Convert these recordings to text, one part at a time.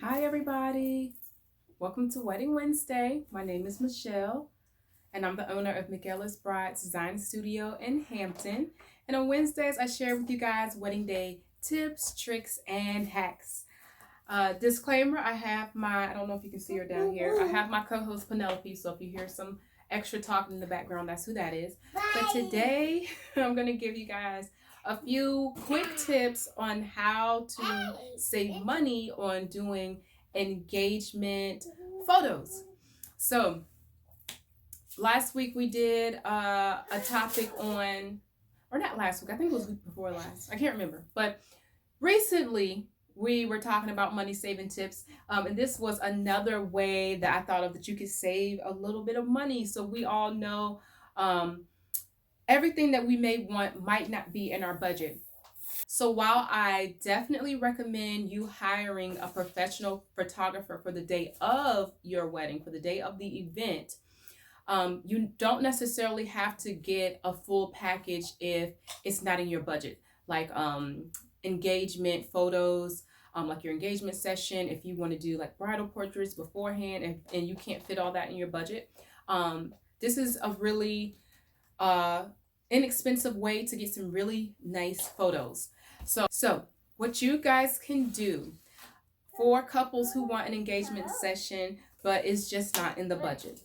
Hi everybody, welcome to Wedding Wednesday. My name is Michelle and I'm the owner of Michaela's Brides Design Studio in Hampton. And on Wednesdays I share with you guys wedding day tips, tricks, and hacks. Disclaimer, I don't know if you can see her down here, I have my co-host Penelope, so if you hear some extra talking in the background, that's who that is. But today I'm going to give you guys a few quick tips on how to save money on doing engagement photos. So last week we did a topic on, or not last week, I think it was week before last, I can't remember, but recently we were talking about money saving tips, and this was another way that I thought of that you could save a little bit of money. So we all know everything that we may want might not be in our budget. So while I definitely recommend you hiring a professional photographer for the day of your wedding, for the day of the event, you don't necessarily have to get a full package if it's not in your budget, like engagement photos, like your engagement session. If you want to do like bridal portraits beforehand and you can't fit all that in your budget, this is a really inexpensive way to get some really nice photos. So what you guys can do for couples who want an engagement session but it's just not in the budget.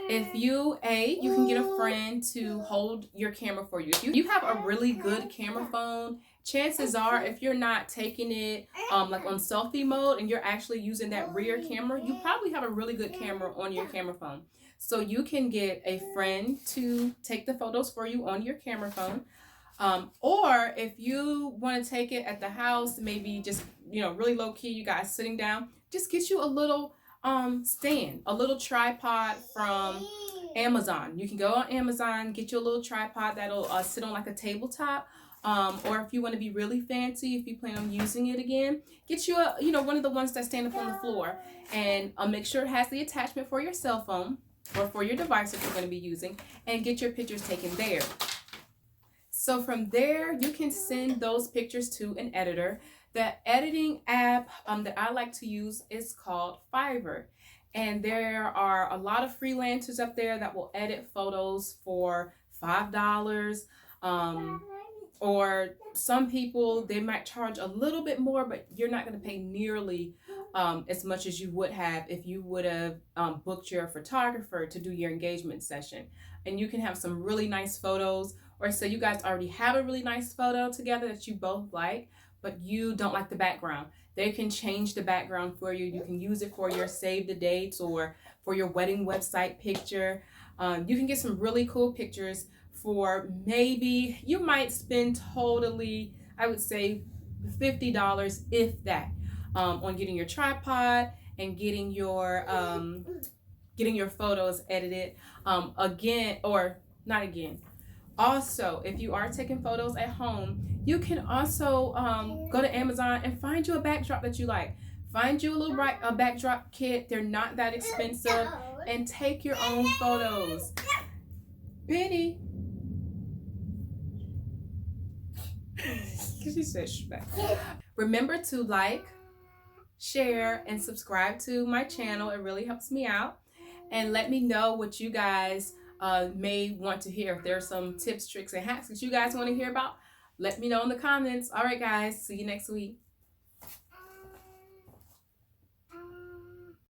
If you can get a friend to hold your camera for you. If you have a really good camera phone, chances are if you're not taking it like on selfie mode and you're actually using that rear camera, you probably have a really good camera on your camera phone. So you can get a friend to take the photos for you on your camera phone. Or if you want to take it at the house, maybe just, really low key, you guys sitting down, just get you a little stand, a little tripod from Amazon. You can go on Amazon, get you a little tripod that'll sit on like a tabletop. Or if you want to be really fancy, if you plan on using it again, get you one of the ones that stand up on the floor, and make sure it has the attachment for your cell phone or for your device that you're going to be using, and get your pictures taken there. So from there, you can send those pictures to an editor. The editing app that I like to use is called Fiverr. And there are a lot of freelancers up there that will edit photos for $5. Or some people, they might charge a little bit more, but you're not going to pay nearly as much as you would have if you would have booked your photographer to do your engagement session. And you can have some really nice photos, or so you guys already have a really nice photo together that you both like, but you don't like the background. They can change the background for you. You can use it for your save the dates or for your wedding website picture. You can get some really cool pictures for maybe, you might spend totally, I would say $50, if that, on getting your tripod and getting your photos edited. Again, or not again. Also, if you are taking photos at home, you can also go to Amazon and find you a backdrop that you like. Find you a backdrop kit. They're not that expensive, and take your own photos. Penny. She said back. Remember to like, share, and subscribe to my channel. It really helps me out. And let me know what you guys may want to hear. If there are some tips, tricks, and hacks that you guys want to hear about, let me know in the comments. All right, guys. See you next week.